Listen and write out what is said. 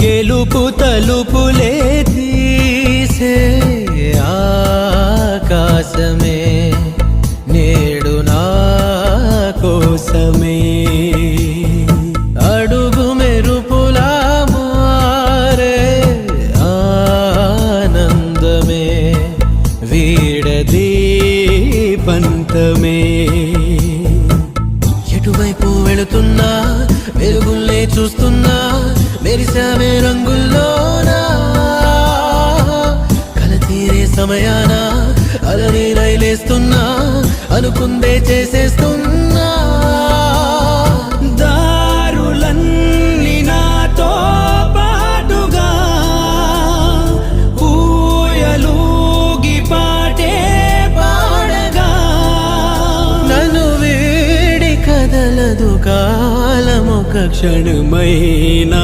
గెలుపు తలుపులే తీసే ఆకాశమే నేడు నా కోసమే అడుగు మెరుపులా మారే ఆనందమే వీడది పంతమే ఎటువైపు వెళుతున్నా వెలుగుల్లే చూస్తున్నా మెరిసామే రంగుల్లోనా కల తీరే సమయాన అలరి రైలేస్తున్నా అనుకుందే చేసేస్తున్నా దారులన్నీ నాతో పాటుగా ఊయలూగి పాటే పాడగా నన్ను వీడి కదలదు కాలమొక క్షణమైనా